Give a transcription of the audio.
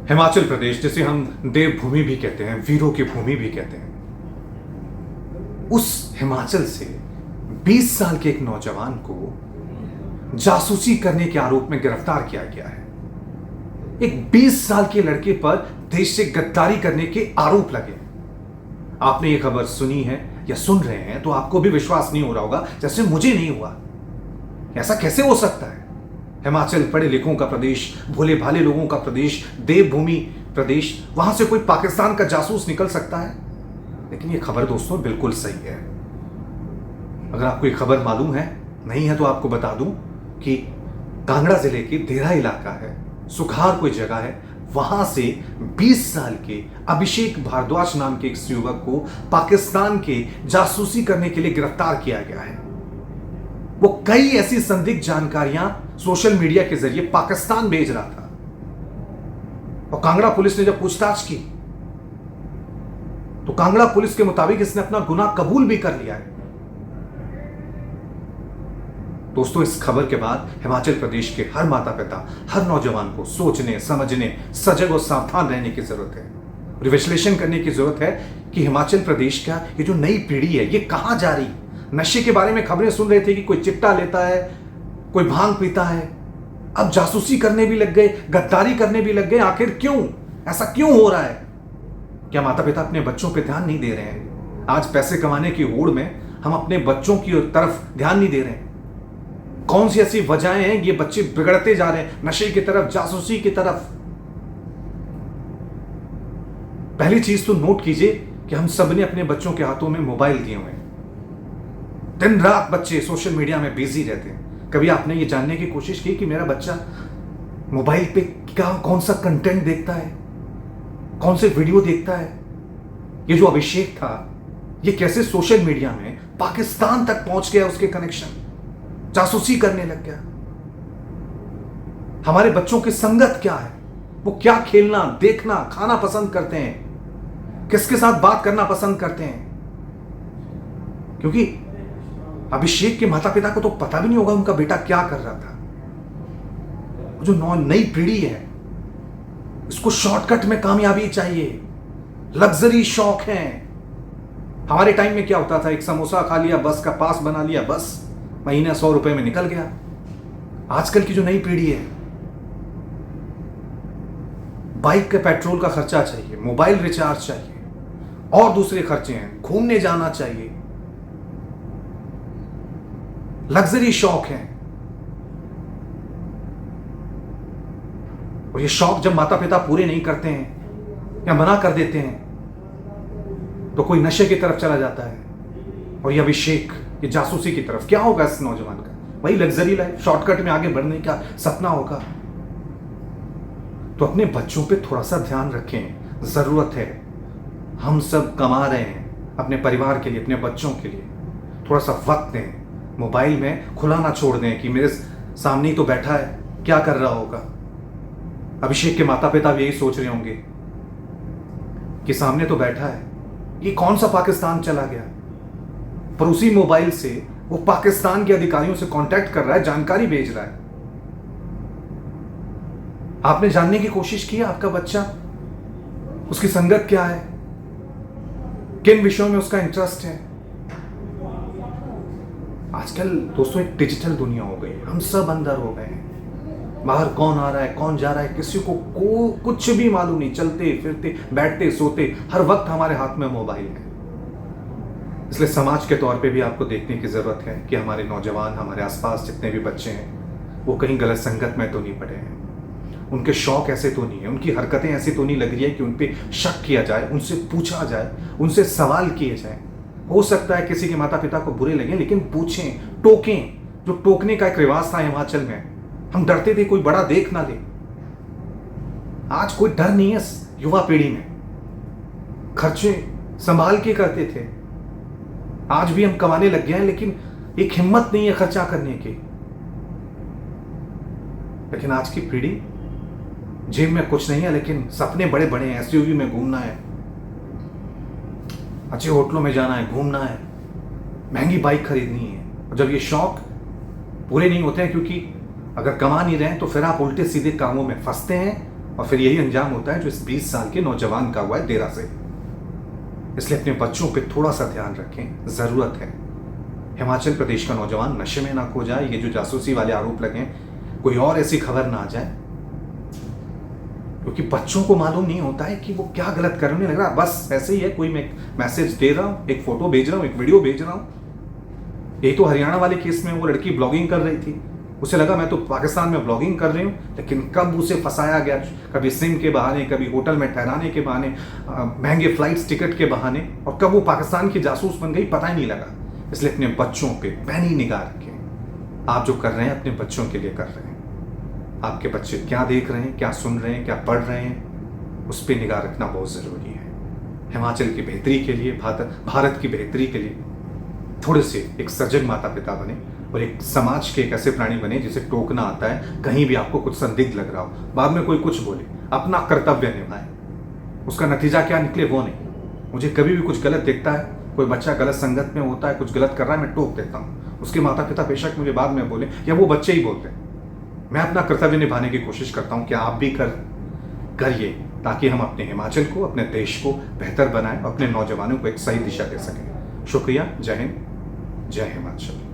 हिमाचल प्रदेश, जिसे हम देवभूमि भी कहते हैं, वीरों की भूमि भी कहते हैं, उस हिमाचल से 20 साल के एक नौजवान को जासूसी करने के आरोप में गिरफ्तार किया गया है। एक 20 साल के लड़के पर देश से गद्दारी करने के आरोप लगे। आपने ये खबर सुनी है या सुन रहे हैं तो आपको भी विश्वास नहीं हो रहा होगा, जैसे मुझे नहीं हुआ। ऐसा कैसे हो सकता है? हिमाचल पढ़े लिखों का प्रदेश, भोले भाले लोगों का प्रदेश, देवभूमि प्रदेश, वहां से कोई पाकिस्तान का जासूस निकल सकता है? लेकिन ये खबर दोस्तों बिल्कुल सही है। अगर आपको ये खबर मालूम है, नहीं है, तो आपको बता दूं कि कांगड़ा जिले के देहरा इलाका है, सुखार कोई जगह है, वहां से 20 साल के अभिषेक भारद्वाज नाम के एक युवक को पाकिस्तान के जासूसी करने के लिए गिरफ्तार किया गया है। वो कई ऐसी संदिग्ध जानकारियां सोशल मीडिया के जरिए पाकिस्तान भेज रहा था, और कांगड़ा पुलिस ने जब पूछताछ की तो कांगड़ा पुलिस के मुताबिक इसने अपना गुनाह कबूल भी कर लिया है। दोस्तों, इस खबर के बाद हिमाचल प्रदेश के हर माता पिता, हर नौजवान को सोचने, समझने, सजग और सावधान रहने की जरूरत है और विश्लेषण करने की जरूरत है कि हिमाचल प्रदेश का ये जो नई पीढ़ी है, ये कहां जा रही। नशे के बारे में खबरें सुन रहे थे कि कोई चिट्टा लेता है, कोई भांग पीता है, अब जासूसी करने भी लग गए, गद्दारी करने भी लग गए। आखिर क्यों? ऐसा क्यों हो रहा है? क्या माता पिता अपने बच्चों पे ध्यान नहीं दे रहे हैं? आज पैसे कमाने की होड़ में हम अपने बच्चों की तरफ ध्यान नहीं दे रहे हैं। कौन सी ऐसी वजहें हैं ये बच्चे बिगड़ते जा रहे हैं नशे की तरफ, जासूसी की तरफ? पहली चीज तो नोट कीजिए कि हम सब ने अपने बच्चों के हाथों में मोबाइल दिए हुए हैं। दिन रात बच्चे सोशल मीडिया में बिजी रहते हैं। कभी आपने ये जानने की कोशिश की कि मेरा बच्चा मोबाइल पे क्या, कौन सा कंटेंट देखता है, कौन से वीडियो देखता है? ये जो अभिषेक था, ये कैसे सोशल मीडिया में पाकिस्तान तक पहुंच गया, उसके कनेक्शन, जासूसी करने लग गया। हमारे बच्चों की संगत क्या है? वो क्या खेलना, देखना, खाना पसंद करते हैं, किसके साथ बात करना पसंद करते हैं? क्योंकि अभिषेक के माता पिता को तो पता भी नहीं होगा उनका बेटा क्या कर रहा था। जो नई पीढ़ी है, इसको शॉर्टकट में कामयाबी चाहिए, लग्जरी शौक है। हमारे टाइम में क्या होता था? एक समोसा खा लिया, बस का पास बना लिया, बस महीना 100 रुपए में निकल गया। आजकल की जो नई पीढ़ी है, बाइक के पेट्रोल का खर्चा चाहिए, मोबाइल रिचार्ज चाहिए, और दूसरे खर्चे हैं, घूमने जाना चाहिए, लग्जरी शौक हैं। और ये शौक जब माता पिता पूरे नहीं करते हैं या मना कर देते हैं तो कोई नशे की तरफ चला जाता है, और ये अभिषेक ये जासूसी की तरफ। क्या होगा इस नौजवान का? वही लग्जरी लाइफ, शॉर्टकट में आगे बढ़ने का सपना होगा। तो अपने बच्चों पे थोड़ा सा ध्यान रखें, जरूरत है। हम सब कमा रहे हैं अपने परिवार के लिए, अपने बच्चों के लिए। थोड़ा सा वक्त दें, मोबाइल में खुला ना छोड़ दें कि मेरे सामने ही तो बैठा है, क्या कर रहा होगा। अभिषेक के माता पिता भी यही सोच रहे होंगे कि सामने तो बैठा है, ये कौन सा पाकिस्तान चला गया, पर उसी मोबाइल से वो पाकिस्तान के अधिकारियों से कांटेक्ट कर रहा है, जानकारी भेज रहा है। आपने जानने की कोशिश की आपका बच्चा, उसकी संगत क्या है, किन विषयों में उसका इंटरेस्ट है? आजकल दोस्तों एक डिजिटल दुनिया हो गई है, हम सब अंदर हो गए हैं। बाहर कौन आ रहा है, कौन जा रहा है, किसी को कुछ भी मालूम नहीं। चलते फिरते, बैठते सोते, हर वक्त हमारे हाथ में मोबाइल है। इसलिए समाज के तौर पे भी आपको देखने की जरूरत है कि हमारे नौजवान, हमारे आसपास जितने भी बच्चे हैं, वो कहीं गलत संगत में तो नहीं पड़े हैं, उनके शौक ऐसे तो नहीं है, उनकी हरकतें ऐसी तो नहीं लग रही है कि उन पे शक किया जाए, उनसे पूछा जाए, उनसे सवाल किए जाए। हो सकता है किसी के माता पिता को बुरे लगे, लेकिन पूछें, टोकें। जो टोकने का एक रिवाज था हिमाचल में, हम डरते थे कोई बड़ा देख ना ले। आज कोई डर नहीं है युवा पीढ़ी में, खर्चे संभाल के करते थे। आज भी हम कमाने लग गए हैं, लेकिन एक हिम्मत नहीं है खर्चा करने की। लेकिन आज की पीढ़ी, जेब में कुछ नहीं है लेकिन सपने बड़े बड़े हैं। एसयूवी में घूमना है, अच्छे होटलों में जाना है, घूमना है, महंगी बाइक खरीदनी है। और जब ये शौक पूरे नहीं होते हैं, क्योंकि अगर कमा नहीं रहे हैं तो फिर आप उल्टे सीधे कामों में फंसते हैं और फिर यही अंजाम होता है जो इस 20 साल के नौजवान का हुआ है देरा से। इसलिए अपने बच्चों पे थोड़ा सा ध्यान रखें, जरूरत है। हिमाचल प्रदेश का नौजवान नशे में ना खो जाए, ये जो जासूसी वाले आरोप लगे कोई और ऐसी खबर ना आ जाए, क्योंकि बच्चों को मालूम नहीं होता है कि वो क्या गलत करने लग रहा। बस ऐसे ही है, कोई मैं मैसेज दे रहा हूं, एक फोटो भेज रहा हूं, एक वीडियो भेज रहा हूं। यही तो हरियाणा वाले केस में वो लड़की ब्लॉगिंग कर रही थी, उसे लगा मैं तो पाकिस्तान में ब्लॉगिंग कर रही हूँ, लेकिन कब उसे फंसाया गया, कभी सिम के बहाने, कभी होटल में ठहराने के बहाने, महंगे फ्लाइट्स टिकट के बहाने, और कब वो पाकिस्तान की जासूस बन गई पता ही नहीं लगा। इसलिए अपने बच्चों पे पैनी निगाह रखें। आप जो कर रहे हैं अपने बच्चों के लिए कर रहे हैं। आपके बच्चे क्या देख रहे हैं, क्या सुन रहे हैं, क्या पढ़ रहे हैं, उस पर निगाह रखना बहुत ज़रूरी है। हिमाचल की बेहतरी के लिए, भारत की बेहतरी के लिए थोड़े से एक सजग माता पिता बने और एक समाज के एक ऐसे प्राणी बने जिसे टोकना आता है। कहीं भी आपको कुछ संदिग्ध लग रहा हो, बाद में कोई कुछ बोले, अपना कर्तव्य निभाएं। उसका नतीजा क्या निकले वो नहीं। मुझे कभी भी कुछ गलत दिखता है, कोई बच्चा गलत संगत में होता है, कुछ गलत कर रहा है, मैं टोक देता हूँ। उसके माता पिता बेशक मुझे बाद में बोले या वो बच्चे ही बोलते हैं, मैं अपना कर्तव्य निभाने की कोशिश करता हूँ। क्या आप भी करिए, ताकि हम अपने हिमाचल को, अपने देश को बेहतर बनाएं, अपने नौजवानों को एक सही दिशा दे सकें। शुक्रिया। जय हिंद, जय हिमाचल।